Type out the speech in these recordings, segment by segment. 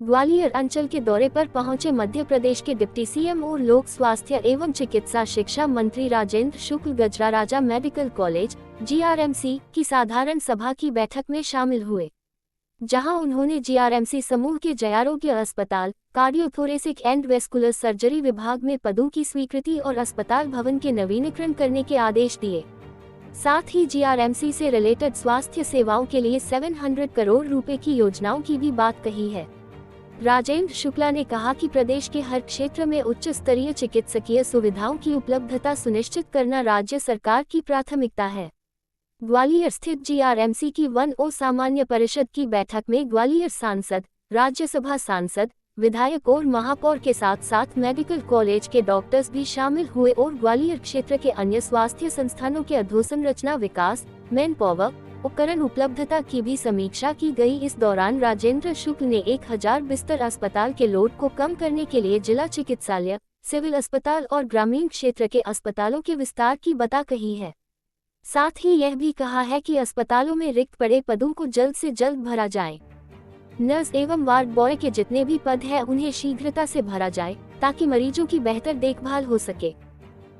ग्वालियर अंचल के दौरे पर पहुंचे मध्य प्रदेश के डिप्टी सीएम और लोक स्वास्थ्य एवं चिकित्सा शिक्षा मंत्री राजेंद्र शुक्ल गजराराजा मेडिकल कॉलेज GRMC की साधारण सभा की बैठक में शामिल हुए, जहां उन्होंने GRMC समूह के जयारोग्य अस्पताल, कार्डियोथोरेसिक एंड वेस्कुलर सर्जरी विभाग में पदों की स्वीकृति और अस्पताल भवन के नवीनीकरण करने के आदेश दिए। साथ ही GRMC से रिलेटेड स्वास्थ्य सेवाओं के लिए 700 करोड़ रुपए की योजनाओं की भी बात कही है। राजेंद्र शुक्ला ने कहा कि प्रदेश के हर क्षेत्र में उच्च स्तरीय चिकित्सकीय सुविधाओं की उपलब्धता सुनिश्चित करना राज्य सरकार की प्राथमिकता है। ग्वालियर स्थित GRMC की वन ओ सामान्य परिषद की बैठक में ग्वालियर सांसद, राज्यसभा सांसद, विधायक और महापौर के साथ साथ मेडिकल कॉलेज के डॉक्टर्स भी शामिल हुए और ग्वालियर क्षेत्र के अन्य स्वास्थ्य संस्थानों के अधोसंरचना विकास, मैन पावर, उपकरण उपलब्धता की भी समीक्षा की गई। इस दौरान राजेंद्र शुक्ल ने 1000 बिस्तर अस्पताल के लोड को कम करने के लिए जिला चिकित्सालय, सिविल अस्पताल और ग्रामीण क्षेत्र के अस्पतालों के विस्तार की बात कही है। साथ ही यह भी कहा है कि अस्पतालों में रिक्त पड़े पदों को जल्द से जल्द भरा जाए। नर्स एवं वार्ड बॉय के जितने भी पद हैं उन्हें शीघ्रता से भरा जाए ताकि मरीजों की बेहतर देखभाल हो सके।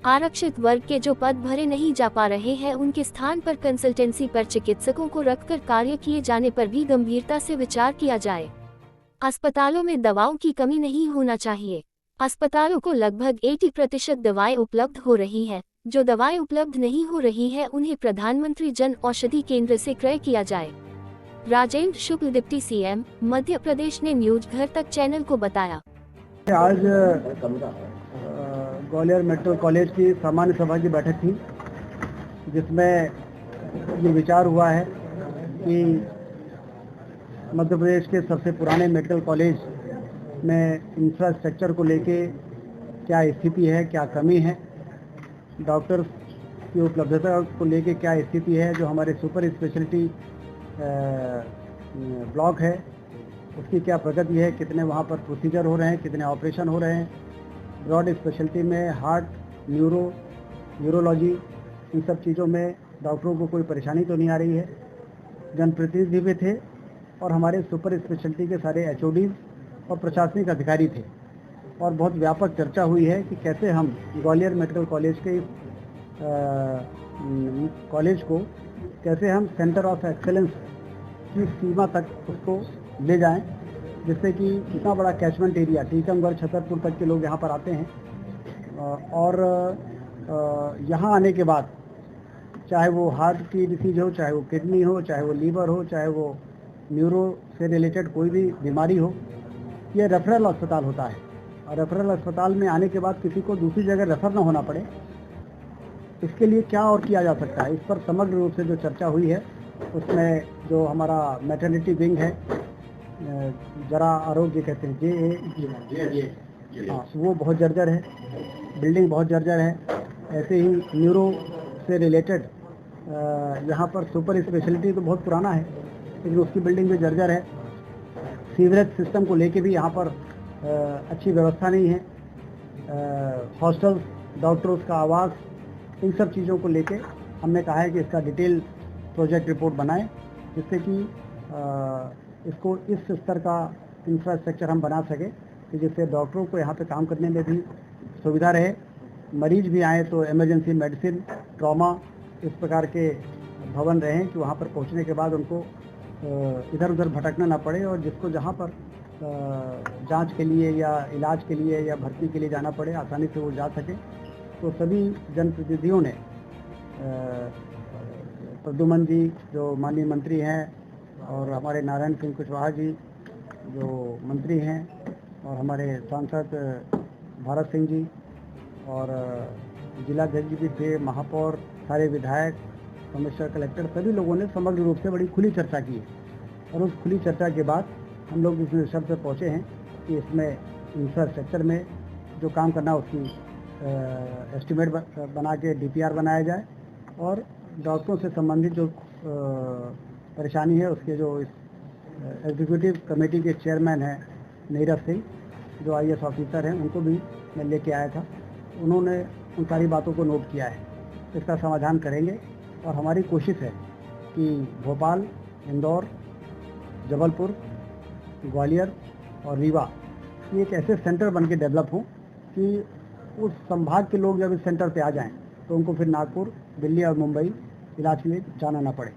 आरक्षित वर्ग के जो पद भरे नहीं जा पा रहे हैं उनके स्थान पर कंसल्टेंसी पर चिकित्सकों को रखकर कार्य किए जाने पर भी गंभीरता से विचार किया जाए। अस्पतालों में दवाओं की कमी नहीं होना चाहिए। अस्पतालों को लगभग 80% दवाएं उपलब्ध हो रही हैं। जो दवाएं उपलब्ध नहीं हो रही है उन्हें प्रधानमंत्री जन औषधि केंद्र से क्रय किया जाए। राजेंद्र शुक्ल डिप्टी सीएम मध्य प्रदेश ने न्यूज घर तक चैनल को बताया। आज ग्वालियर मेडिकल कॉलेज की सामान्य सभा की बैठक थी, जिसमें ये विचार हुआ है कि मध्य प्रदेश के सबसे पुराने मेडिकल कॉलेज में इंफ्रास्ट्रक्चर को लेके क्या स्थिति है, क्या कमी है, डॉक्टर्स की उपलब्धता को लेके क्या स्थिति है, जो हमारे सुपर स्पेशलिटी ब्लॉक है उसकी क्या प्रगति है, कितने वहाँ पर प्रोसीजर हो रहे हैं, कितने ऑपरेशन हो रहे हैं, ब्रॉड स्पेशलिटी में हार्ट, न्यूरोलॉजी, इन सब चीज़ों में डॉक्टरों को कोई परेशानी तो नहीं आ रही है। जनप्रतिनिधि भी थे और हमारे सुपर स्पेशलिटी के सारे HODs और प्रशासनिक अधिकारी थे और बहुत व्यापक चर्चा हुई है कि कैसे हम ग्वालियर मेडिकल कॉलेज के कॉलेज को कैसे हम सेंटर ऑफ एक्सेलेंस की सीमा तक उसको ले जाएं, जिससे कि इतना बड़ा कैचमेंट एरिया टीकमगढ़, छतरपुर तक के लोग यहाँ पर आते हैं और यहाँ आने के बाद चाहे वो हार्ट की डिसीज हो, चाहे वो किडनी हो, चाहे वो लीवर हो, चाहे वो न्यूरो से रिलेटेड कोई भी बीमारी हो, ये रेफरल अस्पताल होता है और रेफरल अस्पताल में आने के बाद किसी को दूसरी जगह रेफर ना होना पड़े, इसके लिए क्या और किया जा सकता है, इस पर समग्र रूप से जो चर्चा हुई है उसमें जो हमारा मैटरनिटी विंग है, जरा आरोग्य कहते हैं हाँ, वो बहुत जर्जर है, बिल्डिंग बहुत जर्जर है। ऐसे ही न्यूरो से रिलेटेड यहाँ पर सुपर स्पेशलिटी तो बहुत पुराना है लेकिन उसकी बिल्डिंग भी जर्जर है। सीवरेज सिस्टम को लेके भी यहाँ पर अच्छी व्यवस्था नहीं है। हॉस्टल्स, डॉक्टर्स का आवास, इन सब चीज़ों को लेके हमने कहा है कि इसका डिटेल प्रोजेक्ट रिपोर्ट बनाएं, जिससे कि इसको इस स्तर का इंफ्रास्ट्रक्चर हम बना सकें कि जिससे डॉक्टरों को यहाँ पे काम करने में भी सुविधा रहे, मरीज भी आए तो इमरजेंसी मेडिसिन, ट्रॉमा, इस प्रकार के भवन रहें कि वहाँ पर पहुँचने के बाद उनको इधर उधर भटकना ना पड़े और जिसको जहाँ पर जांच के लिए या इलाज के लिए या भर्ती के लिए जाना पड़े आसानी से वो जा सके। तो सभी जनप्रतिनिधियों ने प्रद्युमन जी जो माननीय मंत्री हैं और हमारे नारायण सिंह कुशवाहा जी जो मंत्री हैं और हमारे सांसद भारत सिंह जी और जिलाध्यक्ष जी भी थे, महापौर, सारे विधायक, कमिश्नर, कलेक्टर, सभी लोगों ने समग्र रूप से बड़ी खुली चर्चा की है और उस खुली चर्चा के बाद हम लोग इस निष्कर्ष पर पहुँचे हैं कि इसमें इंफ्रास्ट्रक्चर में जो काम करना उसकी एस्टिमेट बना के DPR बनाया जाए और डॉक्टरों से संबंधित जो परेशानी है उसके जो एग्जीक्यूटिव कमेटी के चेयरमैन हैं नीरज सिंह जो IAS ऑफिसर हैं, उनको भी मैं लेके आया था, उन्होंने उन सारी बातों को नोट किया है। इसका समाधान करेंगे और हमारी कोशिश है कि भोपाल, इंदौर, जबलपुर, ग्वालियर और रीवा ये एक ऐसे सेंटर बन के डेवलप हों कि उस संभाग के लोग जब इस सेंटर पे आ जाएं तो उनको फिर नागपुर, दिल्ली और मुंबई इलाज के लिए जाना ना पड़े।